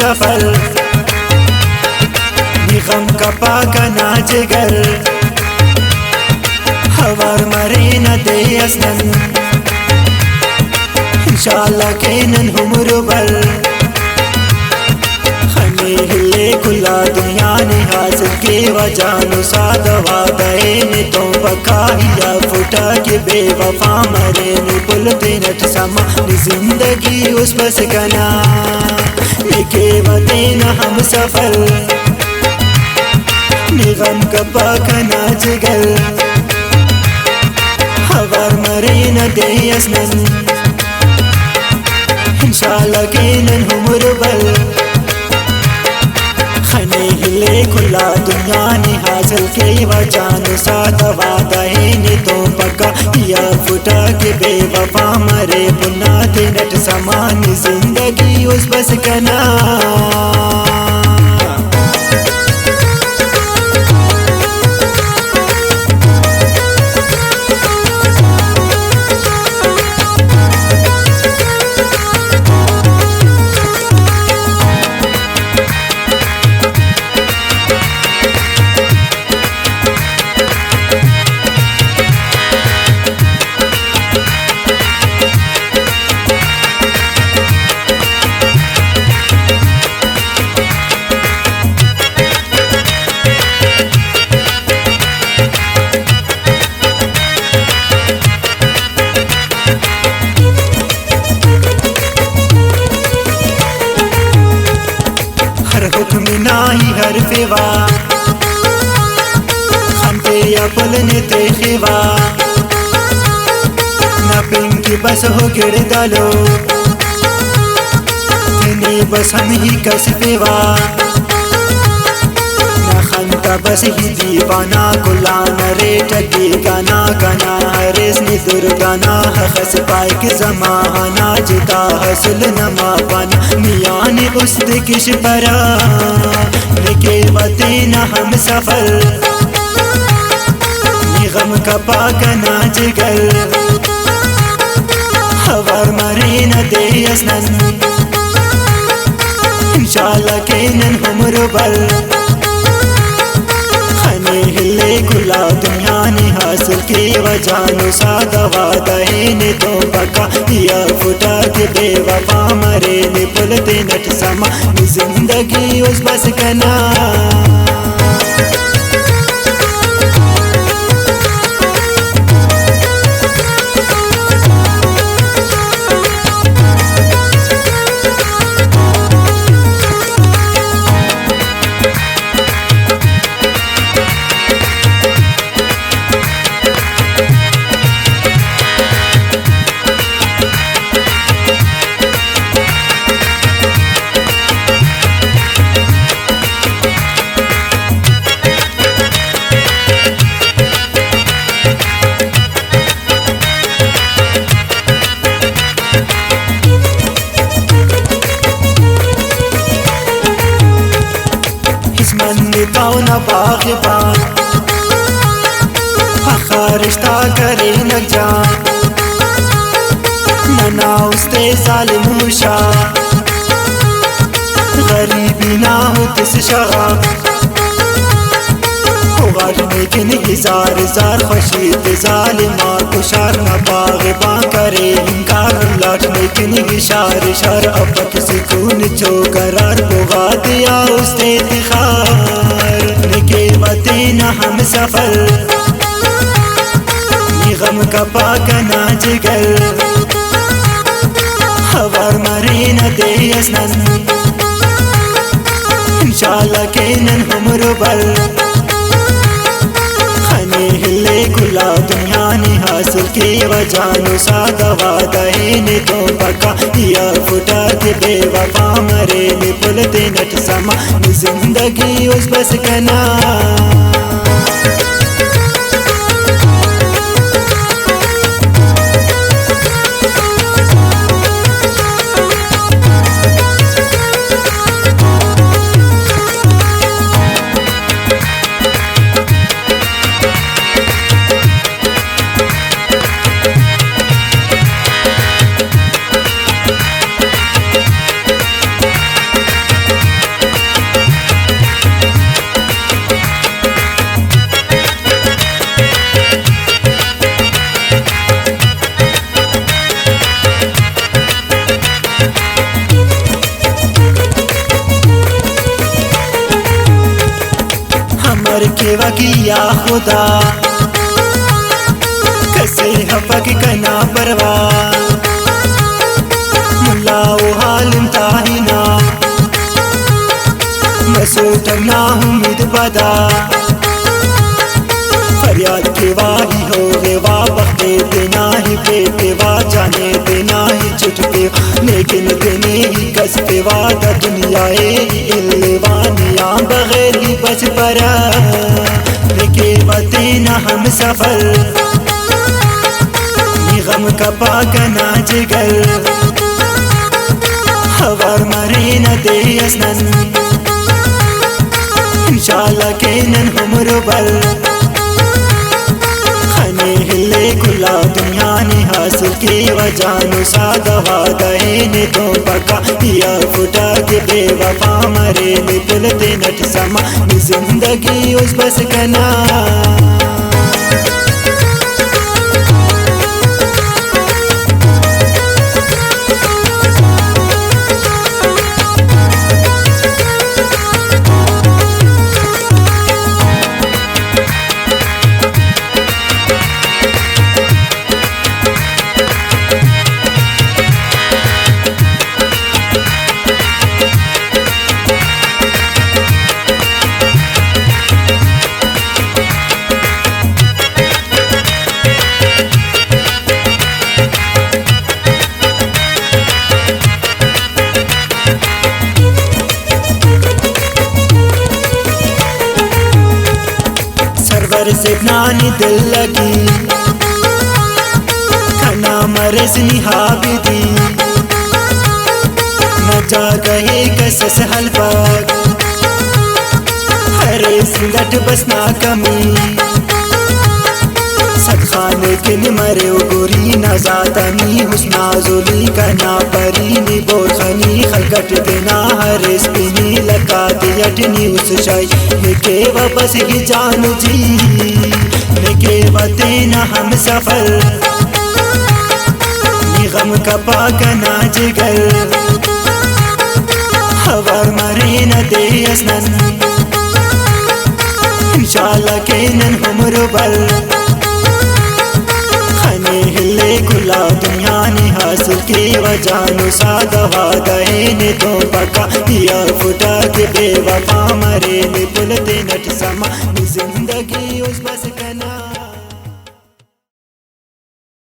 सफर गम का पाका ना जिगर हवार मरे न दे असनन इंशाल्लाह केनन हमरुबर खने हिले कुला दुनिया ने हासिल के वजानो सादवा गए ने तो बकाया फुटा के बेवफा मरे ने पुल दिनट समा जिंदगी उस बस कना निके वते न हम सफर निगम का पाका ना जिगर हवार मरे न दे असनन इंशाल्लाह केनन हमरुबर खने हिले खुला दुनिया ने हासिल के वजान साथ वादा ने तो पक्का या फुटा के बेवफा मरे पुना दिनट समान जिंदगी उस बस कना हर फेवा हम तेरा पलने तेवा ना पिंकी बस हो गिर डालो तेने बस हम ही कस फेवा ना खनता बस ही दीवाना गुलाना रे टकी गाना गाना हरेस नि दुर्गाना खस पाइक जमाना जिता हसल नमा पाना मियानी उस दिकिश परा निके वते न हम सफर गम का पाका ना जिगर हवार मरे न दे असनन इंशाल्लाह केनन हमरुबर खने हिले खुला दुनिया ने हासिल के वजानो सादा वादा ने तो पक्का या फुटा के बेवफा मरे ने पुल दिनट समा जिंदगी उस बस कना न बाग़बान रिश्ता करे न जान नना उस्ते ज़ालिम हुशा गरीबी ना हो तिस शगा लेकिन हजार हजार खुशी ज़ालिमा कुशार न बाग़बान करे इनकार लौट लेकिन इशार इशार अपक सुकून जो करार बुगा दिया उस्ते तिखार निके वते न हम सफर गम का पाका ना जिगर हवार मरे न दे असनन इंशाल्लाह केनन हमरुबर खने हिले खुला दुनिया ने हासिल के वजानो सादा वादा ने तो पक्का या फुटा के बेवफा मरे ने पुल दिनट समा जिंदगी उस बस कना हमर केवा किया खुदा कसे हफक कना परवा मुल्ला वो हालिम ताहिना मसूटना उम्मीद बदा फरियाद के वाही हो रे वा बख्ते देना ही बेटे वा जाने देना ही छुटके लेकिन देने ही कस पे वादा दुनियाए इल्लेवानिया बगैर ही बच परा लेके बतेना हम सफर गम का पाकना जिगर हवार मरे न दे असनन इंशाल्लाह के नन हमरो बल खने हिले खुला दुनिया ने हासिल की वजानो सादा वादा ने तो पका दिया फुटा के बेवफा मरे ने पुलते नट समा जिंदगी उस बस कना से नानी दिल लगी खाना मरस निहाबिदी न जा गए कसस हलपाक हरे सिंगट बसना कमी सब खाने के मरे गोरी न जातनी हुस्ना जोली करना परी नी बोल खनी खलकट देना हरे स्पिनी लगा दियटनी उस शाई लेके वापस ही जान जी लेके बतेना हम सफर गम का पाकना जिगर हवार मरे न दे असनन इंशाल्लाह के नन हमरो बल खने हिले खुला दुनिया ने हासिल की वजानो सादा वादा ने तो पका दिया फुटा के बेवफा मरे ने पुलते नट समा जिंदगी उस